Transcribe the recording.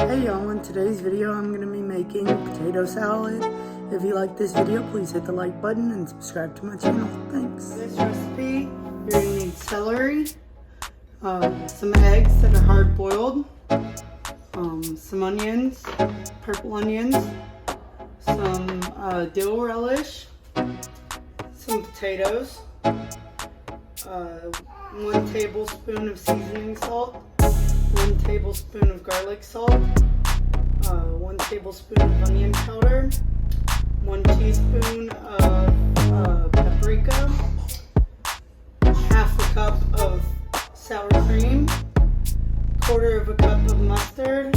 Hey y'all, in today's video I'm going to be making potato salad. If you like this video, please hit the like button and subscribe to my channel. Thanks. For this recipe, you're going to need celery, some eggs that are hard boiled, some onions, purple onions, some dill relish, some potatoes, 1 tablespoon of seasoning salt, 1 tablespoon of garlic salt, 1 tablespoon of onion powder, 1 teaspoon of paprika, half a cup of sour cream, 1/4 cup of mustard,